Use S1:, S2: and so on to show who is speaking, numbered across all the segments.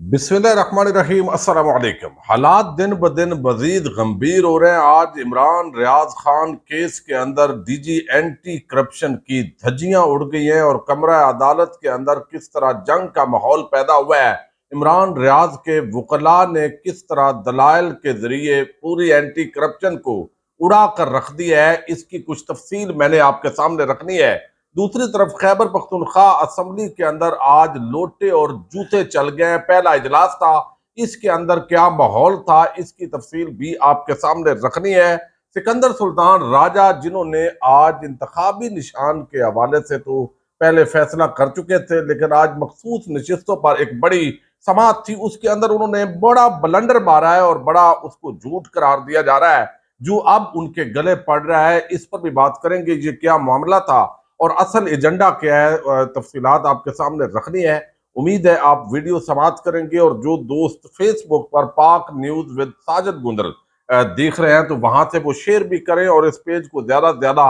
S1: बिस्मिल्लाहिर्रहमानिर्रहीम अस्सलाम वालेकुम। हालात दिन ब दिन मजीद गंभीर हो रहे हैं। आज इमरान रियाज खान केस के अंदर डीजी एंटी करप्शन की धज्जियां उड़ गई हैं और कमरा अदालत के अंदर किस तरह जंग का माहौल पैदा हुआ है। इमरान रियाज के वकला ने किस तरह दलाइल के जरिए पूरी एंटी करप्शन को उड़ा कर रख दिया है, इसकी कुछ तफसील मैंने आपके सामने रखनी है। दूसरी तरफ खैबर पख्तूनख्वा असम्बली के अंदर आज लोटे और जूते चल गए। पहला इजलास था, इसके अंदर क्या माहौल था, इसकी तफसील भी आपके सामने रखनी है। सिकंदर सुल्तान राजा, जिन्होंने आज इंतखाबी निशान के हवाले से तो पहले फैसला कर चुके थे, लेकिन आज मखसूस नशिस्तों पर एक बड़ी समात थी, उसके अंदर उन्होंने बड़ा ब्लंडर मारा है और बड़ा उसको झूठ करार दिया जा रहा है, जो अब उनके गले पड़ रहा है। इस पर भी बात करेंगे, ये क्या मामला था और असल एजेंडा क्या है, तफसीलात आपके सामने रखनी है। उम्मीद है आप वीडियो समाप्त करेंगे और जो दोस्त फेसबुक पर पाक न्यूज विद साजिद गुंदर देख रहे हैं तो वहां से वो शेयर भी करें और इस पेज को ज्यादा से ज्यादा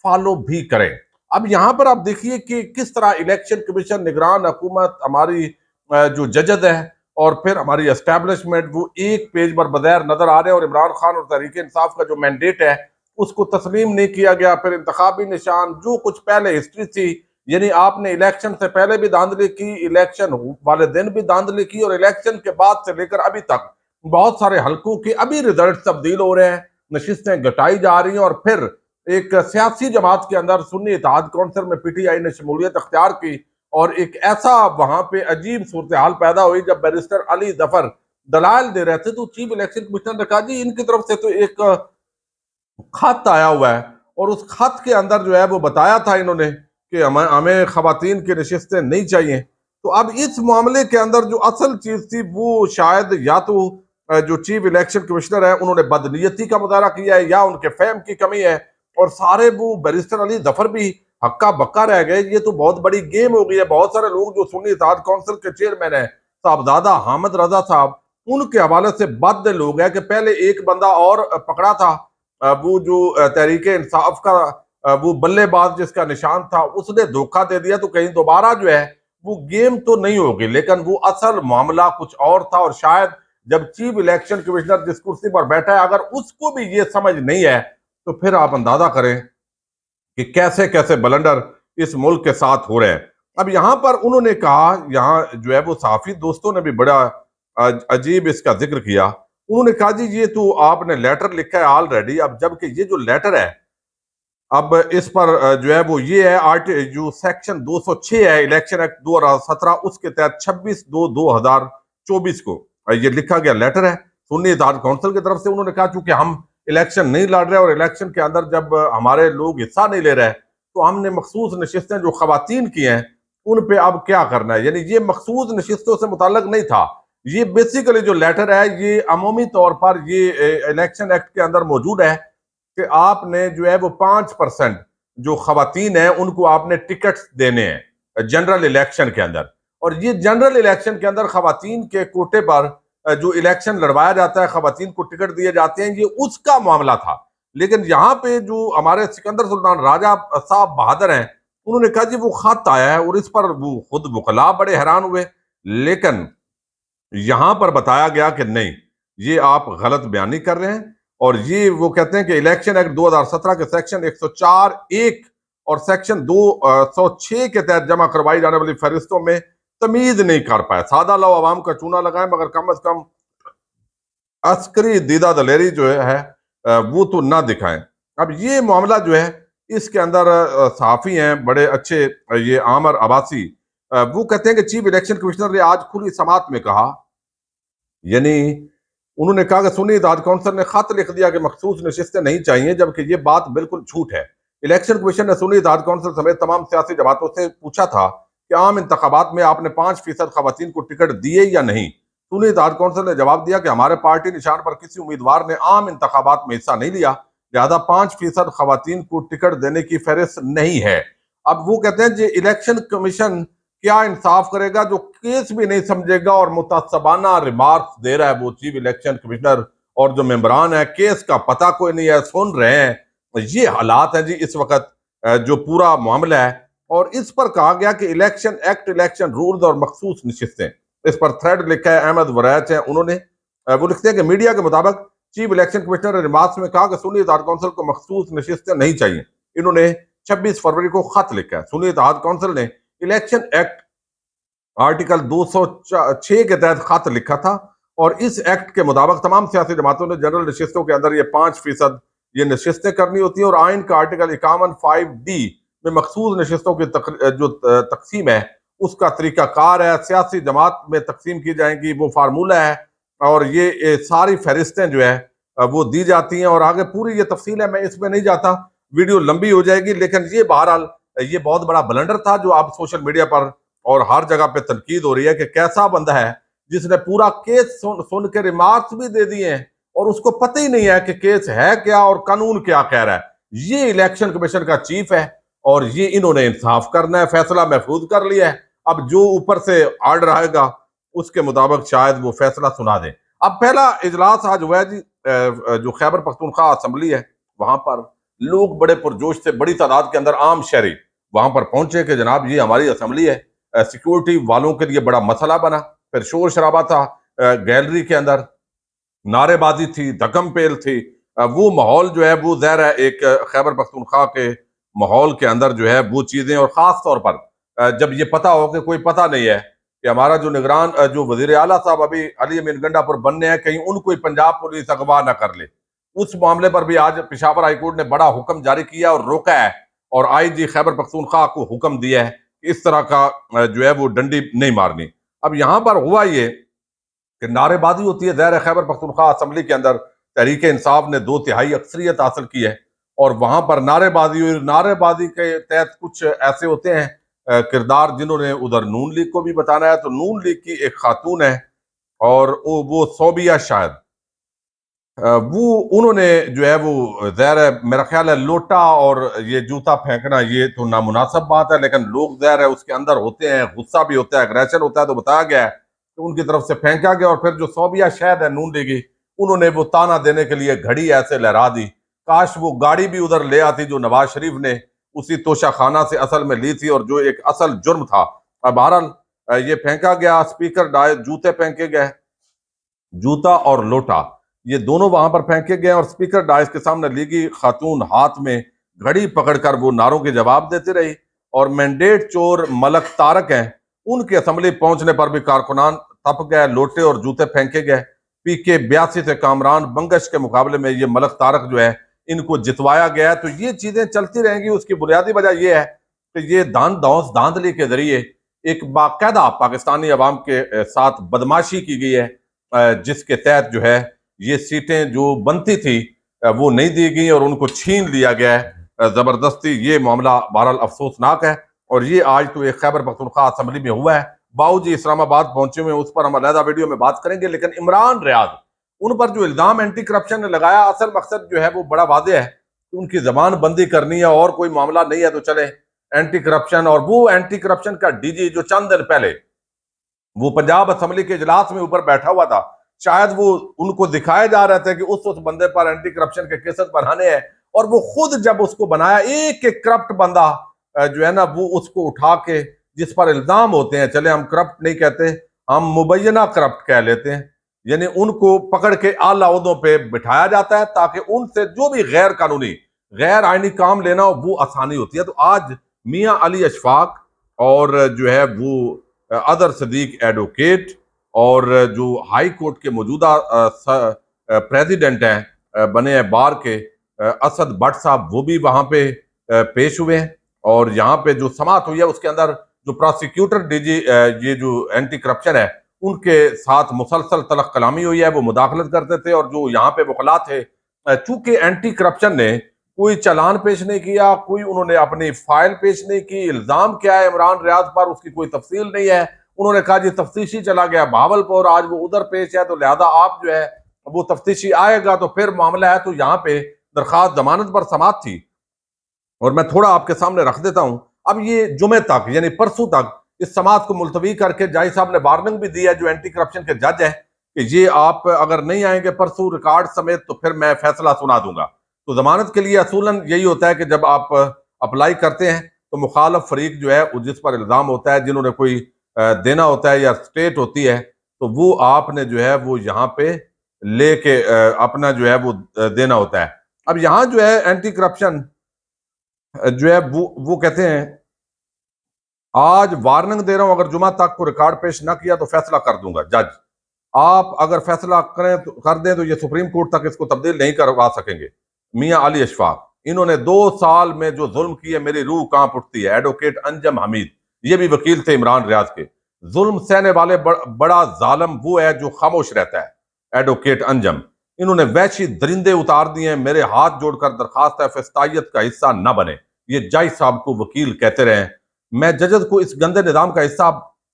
S1: फॉलो भी करें। अब यहाँ पर आप देखिए कि किस तरह इलेक्शन कमीशन, निगरान हुकूमत, हमारी जो जजद है और फिर हमारी एस्टैब्लिशमेंट, वो एक पेज पर बगैर नजर आ रहे हैं और इमरान खान और तहरीक इंसाफ का जो मैंडेट है उसको तस्लीम नहीं किया गया। फिर इंतखाबी निशान, जो कुछ पहले हिस्ट्री थी, यानी आपने इलेक्शन से पहले भी धांधली की, इलेक्शन वाले दिन भी धांधली की और इलेक्शन के बाद से लेकर अभी तक बहुत सारे हलकों के अभी रिजल्ट तब्दील हो रहे हैं, नशिस्तें घटाई जा रही हैं और फिर एक सियासी जमात के अंदर सुन्नी इत्तेहाद कौंसिल में पीटीआई ने शमूलियत अख्तियार की और एक ऐसा वहां पे अजीब सूरत हाल पैदा हुई जब बैरिस्टर अली जफर दलाल दे रहे थे तो चीफ इलेक्शन कमिश्नर ने कहा जी इनकी तरफ से तो एक खत आया हुआ है और उस खत के अंदर जो है वो बताया था इन्होंने कि हमें हमें खवातीन की नशिस्तें नहीं चाहिए। तो अब इस मामले के अंदर जो असल चीज थी वो शायद या तो जो चीफ इलेक्शन कमिश्नर है उन्होंने बदनीयती का मुजाहरा किया है या उनके फहम की कमी है और सारे वो बैरिस्टर अली जफर भी हक्का बक्का रह गए। ये तो बहुत बड़ी गेम हो गई है। बहुत सारे लोग जो सुन्नी इत्तेहाद कौंसिल के चेयरमैन है साहबजादा हामिद रजा साहब, उनके हवाले से बद लोग है कि पहले एक बंदा और पकड़ा था, वो जो तहरीक इंसाफ का वो बल्लेबाज जिसका निशान था, उसने धोखा दे दिया। तो कहीं दोबारा जो है वो गेम तो नहीं होगी, लेकिन वो असल मामला कुछ और था और शायद जब चीफ इलेक्शन कमिश्नर जिस कुर्सी पर बैठा है अगर उसको भी ये समझ नहीं है तो फिर आप अंदाजा करें कि कैसे कैसे बलंडर इस मुल्क के साथ हो रहे हैं। अब यहां पर उन्होंने कहा, यहाँ जो है वो सहाफी दोस्तों ने भी बड़ा अजीब इसका जिक्र किया। उन्होंने कहा जी ये तो आपने लेटर लिखा है ऑलरेडी, अब जबकि ये जो लेटर है अब इस पर जो है वो ये है आर्ट जो सेक्शन 206 है इलेक्शन एक्ट 2017, उसके तहत 26/2/2024 को ये लिखा गया लेटर है सुन्नी इत्तेहाद कौंसिल की तरफ से। उन्होंने कहा चूंकि हम इलेक्शन नहीं लड़ रहे और इलेक्शन के अंदर जब हमारे लोग हिस्सा नहीं ले रहे तो हमने मखसूस नशिस्तें जो खवातीन की हैं उन पे अब क्या करना है। यानी ये मखसूस नशिस्तों से मुताल्लिक नहीं था, ये बेसिकली जो लेटर है ये अमूमी तौर पर ये इलेक्शन एक्ट के अंदर मौजूद है कि आपने जो है वो 5% जो खवातीन है उनको आपने टिकट्स देने हैं जनरल इलेक्शन के अंदर। और ये जनरल इलेक्शन के अंदर खवातीन के कोटे पर जो इलेक्शन लड़वाया जाता है, खवातीन को टिकट दिए जाते हैं, ये उसका मामला था। लेकिन यहाँ पे जो हमारे सिकंदर सुल्तान राजा साहब बहादुर हैं, उन्होंने कहा जी वो खत आया है और इस पर वो खुद वकला बड़े हैरान हुए। लेकिन यहां पर बताया गया कि नहीं, ये आप गलत बयानी कर रहे हैं और ये वो कहते हैं कि इलेक्शन एक्ट 2017 के सेक्शन 104(1) और सेक्शन 206 के तहत जमा करवाई जाने वाली फहरिस्तों में तमीज नहीं कर पाए। सादा लो आवाम का चूना लगाए मगर कम से कम अस्करी दीदा दलेरी जो है वो तो ना दिखाएं। अब ये मामला जो है इसके अंदर सहाफी हैं बड़े अच्छे, ये आमर अब्बासी, वो कहते हैं कि चीफ इलेक्शन कमिश्नर ने आज खुली समात में कहा, यानी उन्होंने कहा कि सुन्नी इत्तेहाद कौंसिल ने खत लिख दिया कि मखसूस नशिस्तें नहीं चाहिए, जबकि ये बात बिल्कुल झूठ है। इलेक्शन कमीशन ने सुन्नी इत्तेहाद कौंसिल समेत तमाम सियासी जमातों से पूछा था कि आम इंतखाबात में आपने 5% खवातीन को टिकट दिए या नहीं। सुन्नी इत्तेहाद कौंसिल ने जवाब दिया कि हमारे पार्टी निशान पर किसी उम्मीदवार ने आम इंतखाबात में हिस्सा नहीं लिया, लिहाजा 5% खवातीन को टिकट देने की फहरिस्त नहीं है। अब वो कहते हैं कि इलेक्शन कमीशन क्या इंसाफ करेगा जो केस भी नहीं समझेगा और मुतासबाना रिमार्क्स दे रहा है वो चीफ इलेक्शन कमिश्नर, और जो मेंबरान है केस का पता कोई नहीं है, सुन रहे हैं। ये हालात है जी इस वक्त जो पूरा मामला है। और इस पर कहा गया कि इलेक्शन एक्ट, इलेक्शन रूल्स और मखसूस नशिस्तें, इस पर थ्रेड लिखा है, अहमद वरैच है उन्होंने। वो लिखते हैं कि मीडिया के मुताबिक चीफ इलेक्शन कमिश्नर ने रिमार्क्स में कहा कि सुन्नी इत्तेहाद कौंसिल को मखसूस नशिस्तें नहीं चाहिए। इन्होंने 26 फरवरी को खत लिखा है। सुन्नी इत्तेहाद कौंसिल ने इलेक्शन एक्ट आर्टिकल 206 के तहत खत लिखा था और इस एक्ट के मुताबिक तमाम सियासी जमातों ने जनरल नशिस्तों के अंदर ये 5% ये नशिस्तें करनी होती हैं और आइन का आर्टिकल 51(5)D में मखसूस नशिस्तों की तकसीम है उसका तरीकाकार है, सियासी जमात में तकसीम की जाएंगी, वो फार्मूला है और ये सारी फहरिस्तें जो है वो दी जाती हैं और आगे पूरी ये तफसील है, मैं इसमें नहीं जाता, वीडियो लंबी हो जाएगी। लेकिन ये बहरहाल ये बहुत बड़ा ब्लंडर था जो अब सोशल मीडिया पर और हर जगह पे तनकीद हो रही है कि कैसा बंदा है जिसने पूरा केस सुन के रिमार्क्स भी दे दिए हैं और उसको पता ही नहीं है कि केस है क्या और कानून क्या कह रहा है। ये इलेक्शन कमीशन का चीफ है और ये इन्होंने इंसाफ करना है, फैसला महफूज कर लिया है। अब जो ऊपर से आर्डर आएगा उसके मुताबिक शायद वो फैसला सुना दे। अब पहला इजलास आज हुआ है जी, जो खैबर पख्तूनख्वा असेंबली है वहां पर लोग बड़े पुरजोश से, बड़ी तादाद के अंदर आम शहरी वहां पर पहुंचे कि जनाब ये हमारी असेंबली है। सिक्योरिटी वालों के लिए बड़ा मसला बना, फिर शोर शराबा था, गैलरी के अंदर नारेबाजी थी, धक्म पेल थी। वो माहौल जो है वो ज़ाहिर है एक खैबर पख्तूनख्वा के माहौल के अंदर जो है वो चीजें, और खास तौर पर जब ये पता हो कि कोई पता नहीं है कि हमारा जो निगरान जो वजीर आला साहब अभी अली अमीन गंडापुर बनने हैं, कहीं उनको ही पंजाब पुलिस अगवा ना कर ले, उस मामले पर भी आज पेशावर हाईकोर्ट ने बड़ा हुक्म जारी किया और रोका है और IG खैबर पख्तूनख्वा को हुक्म दिया है कि इस तरह का जो है वो डंडी नहीं मारनी। अब यहाँ पर हुआ ये कि नारेबाजी होती है, ज़ाहिर है खैबर पख्तूनख्वा असेंबली के अंदर तहरीक इंसाफ ने 2/3 अक्सरियत हासिल की है और वहां पर नारेबाजी हुई। नारेबाजी के तहत कुछ ऐसे होते हैं किरदार जिन्होंने उधर नून लीग को भी बताना है, तो नून लीग की एक खातून है और वो सोबिया शायद, वो उन्होंने जो है वो ज़ाहिर है मेरा ख्याल है लोटा और ये जूता फेंकना ये तो नामुनासिब बात है, लेकिन लोग ज़ाहिर है उसके अंदर होते हैं, गुस्सा भी होता है, अग्रेशन होता है, तो बताया गया है कि उनकी तरफ से फेंका गया और फिर जो सोबिया शायद है नून लीगी, उन्होंने वो ताना देने के लिए घड़ी ऐसे लहरा दी, काश वो गाड़ी भी उधर ले आती जो नवाज शरीफ ने उसी तोशा खाना से असल में ली थी और जो एक असल जुर्म था। अब बहरहाल ये फेंका गया, स्पीकर डाय, जूते फेंके गए, जूता और लोटा ये दोनों वहां पर फेंके गए और स्पीकर डाइस के सामने लीगी खातून हाथ में घड़ी पकड़कर वो नारों के जवाब देती रही और मैंडेट चोर मलक तारक हैं उनके असेंबली पहुंचने पर भी कारकुनान तप गए, लोटे और जूते फेंके गए। PK 82 से कामरान बंगश के मुकाबले में ये मलक तारक जो है इनको जितवाया गया है। तो ये चीजें चलती रहेंगी। उसकी बुनियादी वजह यह है कि ये धांधली के जरिए एक बाकायदा पाकिस्तानी अवाम के साथ बदमाशी की गई है, जिसके तहत जो है ये सीटें जो बनती थी वो नहीं दी गई और उनको छीन लिया गया है जबरदस्ती। ये मामला बहरहाल अफसोसनाक है और ये आज तो एक खैबर पख्तूनख्वा असेंबली में हुआ है। बाबूजी इस्लामाबाद पहुंचे हुए, उस पर हम अलहदा वीडियो में बात करेंगे। लेकिन इमरान रियाज, उन पर जो इल्जाम एंटी करप्शन ने लगाया, असल मकसद जो है वो बड़ा वादे है, उनकी जबान बंदी करनी है और कोई मामला नहीं है तो चले एंटी करप्शन। और वो एंटी करप्शन का DG जो चंद दिन पहले वो पंजाब असेंबली के इजलास में ऊपर बैठा हुआ था, शायद वो उनको दिखाया जा रहा था कि उस बंदे पर एंटी करप्शन के केसेस बनाने हैं और वो खुद जब उसको बनाया, एक एक करप्ट बंदा जो है ना वो उसको उठा के जिस पर इल्जाम होते हैं, चले हम करप्ट नहीं कहते, हम मुबैना करप्ट कह लेते हैं, यानी उनको पकड़ के आला ओहदों पे बिठाया जाता है ताकि उनसे जो भी गैर कानूनी गैर आईनी काम लेना हो वो आसानी होती है। तो आज मियां अली अशफाक और जो है वो अदर सदीक एडवोकेट और जो हाई कोर्ट के मौजूदा प्रेसिडेंट हैं बने हैं बार के असद भट्ट साहब, वो भी वहां पे पेश हुए हैं और यहाँ पे जो समाअत हुई है उसके अंदर जो प्रोसिक्यूटर DG ये जो एंटी करप्शन है उनके साथ मुसलसल तलख कलामी हुई है, वो मुदाखलत करते थे और जो यहाँ पे वकला थे, चूंकि एंटी करप्शन ने कोई चालान पेश नहीं किया, कोई उन्होंने अपनी फाइल पेश नहीं की, इल्जाम क्या है इमरान रियाज पर उसकी कोई तफसील नहीं है, उन्होंने कहा जी तफ्तीशी चला गया भावलपुर, आज वो उधर पेश है तो लिहाजा आप जो है वो तफ्तीशी आएगा तो फिर मामला है। तो यहाँ पे दरखास्त जमानत पर समाअत थी और मैं थोड़ा आपके सामने रख देता हूं। अब ये जुमे तक यानी परसों तक इस समाअत को मुलतवी करके जज साहब ने वार्निंग भी दी है जो एंटी करप्शन के जज है कि ये आप अगर नहीं आएंगे परसों रिकॉर्ड समेत तो फिर मैं फैसला सुना दूंगा। तो जमानत के लिए असूलन यही होता है कि जब आप अप्लाई करते हैं तो मुखालफ फरीक जो है जिस पर इल्जाम होता है, जिन्होंने कोई देना होता है या स्टेट होती है, तो वो आपने जो है वो यहाँ पे लेके अपना जो है वो देना होता है। अब यहाँ जो है एंटी करप्शन जो है वो कहते हैं, आज वार्निंग दे रहा हूं, अगर जुमा तक को रिकॉर्ड पेश ना किया तो फैसला कर दूंगा जज। आप अगर फैसला करें तो कर दें तो ये सुप्रीम कोर्ट तक इसको तब्दील नहीं करवा सकेंगे। मियां अली अशफाक, इन्होंने 2 साल में जो जुल्म किए, मेरी रूह कांप उठती है। एडवोकेट अंजम हमीद, ये भी वकील थे इमरान रियाज के। जुल्म सहने वाले बड़ा जालिम वो है जो खामोश रहता है। एडवोकेट अंजम, इन्होंने वैशी दरिंदे उतार दिए हैं। मेरे हाथ जोड़कर दरखास्त है, फिस्तायत का हिस्सा न बने। ये जज साहब को वकील कहते रहे। मैं जजद को इस गंदे निजाम का हिस्सा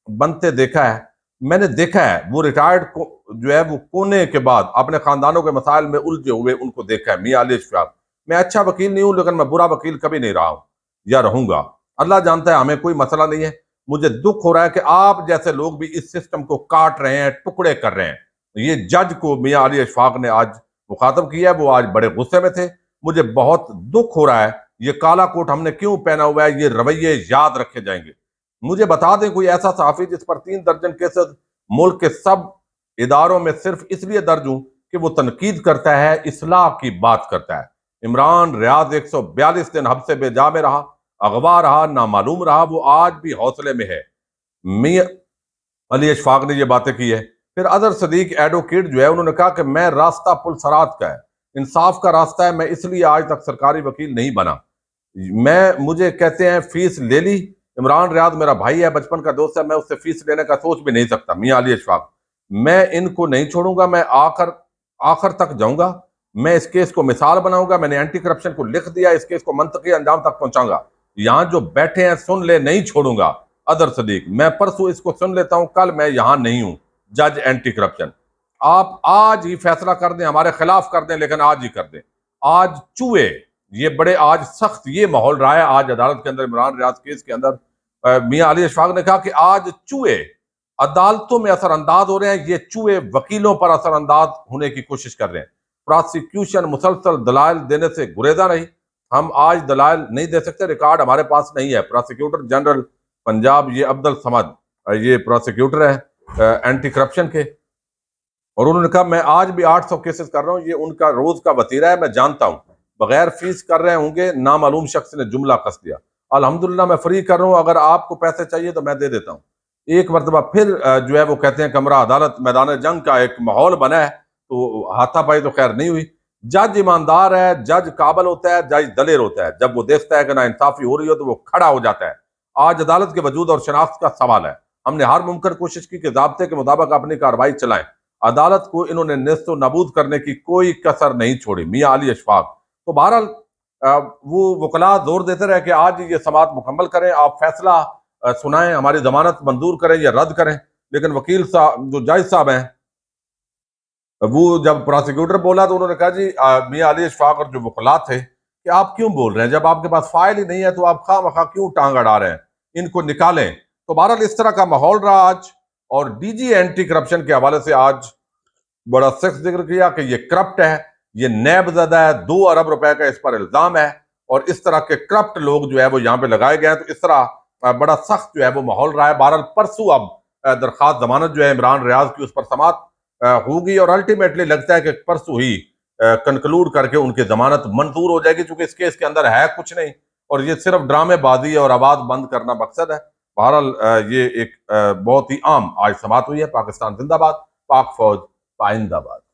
S1: बनते देखा है। मैंने देखा है वो रिटायर्ड को जो है वो कोने के बाद अपने खानदानों के मसाइल में उलझे हुए उनको देखा है। मियां अली अशफाक, मैं अच्छा वकील नहीं हूं लेकिन मैं बुरा वकील कभी नहीं रहा हूं या रहूंगा। अल्लाह जानता है, हमें कोई मसला नहीं है। मुझे दुख हो रहा है कि आप जैसे लोग भी इस सिस्टम को काट रहे हैं, टुकड़े कर रहे हैं। ये जज को मियां अली अशफाक ने आज मुखातब किया है, वो आज बड़े गुस्से में थे। मुझे बहुत दुख हो रहा है। ये काला कोट हमने क्यों पहना हुआ है, ये रवैये याद रखे जाएंगे। मुझे बता दें कोई ऐसा सहाफी जिस पर 3 दर्जन केसेस मुल्क के सब इदारों में सिर्फ इसलिए दर्ज हूं कि वो तनकीद करता है, इसलाह की बात करता है। इमरान रियाज 142 दिन हब्से बेजा में रहा, अगवा रहा, नामालूम रहा, वो आज भी हौसले में है। मियां अली अशफाक ने ये बातें की है। फिर अजहर सदीक एडवोकेट जो है, उन्होंने कहा कि मैं रास्ता पुल सरात का है, इंसाफ का रास्ता है, मैं इसलिए आज तक सरकारी वकील नहीं बना। मुझे कहते हैं फीस ले ली। इमरान रियाज मेरा भाई है, बचपन का दोस्त है, मैं उससे फीस लेने का सोच भी नहीं सकता। मियां अली अशफाक, मैं इनको नहीं छोड़ूंगा, मैं आखिर आखिर तक जाऊंगा। मैं इस केस को मिसाल बनाऊंगा। मैंने एंटी करप्शन को लिख दिया, इस केस को मंतकी अंजाम तक पहुंचाऊंगा। यहां जो बैठे हैं सुन ले, नहीं छोड़ूंगा। अदर सदीक, मैं परसों इसको सुन लेता हूं, कल मैं यहां नहीं हूं। जज एंटी करप्शन, आप आज ही फैसला कर दें, हमारे खिलाफ कर दें, लेकिन आज ही कर दें। आज चूहे, ये बड़े आज सख्त ये माहौल रहा है आज अदालत के अंदर। इमरान रियाज केस के अंदर मियां अली अशफाक ने कहा कि आज चूहे अदालतों में असरअंदाज हो रहे हैं, ये चूहे वकीलों पर असरअंदाज होने की कोशिश कर रहे हैं। प्रोसिक्यूशन मुसलसल दलाल देने से गुरेजा रही। हम आज दलाल नहीं दे सकते, रिकॉर्ड हमारे पास नहीं है। प्रोसिक्यूटर जनरल पंजाब, ये अब्दुल समद, ये प्रोसिक्यूटर है एंटी करप्शन के, और उन्होंने कहा मैं आज भी 800 केसेस कर रहा हूं, ये उनका रोज का वतीरा है, मैं जानता हूं। बगैर फीस कर रहे होंगे, नामालूम शख्स ने जुमला कस दिया। अल्हम्दुलिल्लाह मैं फ्री कर रहा हूं, अगर आपको पैसे चाहिए तो मैं दे देता हूं। एक मरतबा फिर जो है वो कहते हैं कमरा अदालत मैदान जंग का एक माहौल बना है, तो हाथापाई तो खैर नहीं हुई। जज ईमानदार है, जज काबल होता है, जज दलेर होता है। जब वो देखता है कि ना इंसाफी हो रही हो तो वो खड़ा हो जाता है। आज अदालत के वजूद और शनाख्त का सवाल है। हमने हर मुमकिन कोशिश की कि ज़ाब्ते के मुताबिक अपनी कार्रवाई चलाएं। अदालत को इन्होंने नेस्तो नबूद करने की कोई कसर नहीं छोड़ी। मियां अली अशफाक, तो बहरहाल वो वकला जोर देते रहे कि आज ये समात मुकम्मल करें, आप फैसला सुनाएं, हमारी जमानत मंजूर करें या रद्द करें। लेकिन वकील साहब, जो जज साहब हैं, वो जब प्रोसिक्यूटर बोला तो उन्होंने कहा जी मियां अली अशफाक और जो वकला थे कि आप क्यों बोल रहे हैं, जब आपके पास फाइल ही नहीं है तो आप खामखा क्यों टांग अड़ा रहे हैं, इनको निकालें। तो बहरहाल इस तरह का माहौल रहा आज। और डीजी एंटी करप्शन के हवाले से आज बड़ा सख्त जिक्र किया कि ये करप्ट है, ये नैबज़दा है, 2 अरब रुपए का इस पर इल्जाम है, और इस तरह के करप्ट लोग जो है वो यहाँ पे लगाए गए हैं। तो इस तरह बड़ा सख्त जो है वो माहौल रहा है। बहरहाल परसों अब दरखास्त जमानत जो है इमरान रियाज की, उस पर समात होगी, और अल्टीमेटली लगता है कि परसों ही कंक्लूड करके उनकी जमानत मंजूर हो जाएगी, क्योंकि इस केस के अंदर है कुछ नहीं, और ये सिर्फ ड्रामेबाजी और आवाज बंद करना मकसद है। बहरहाल ये एक बहुत ही आम आज समात हुई है। पाकिस्तान जिंदाबाद, पाक फौज पाइंदाबाद।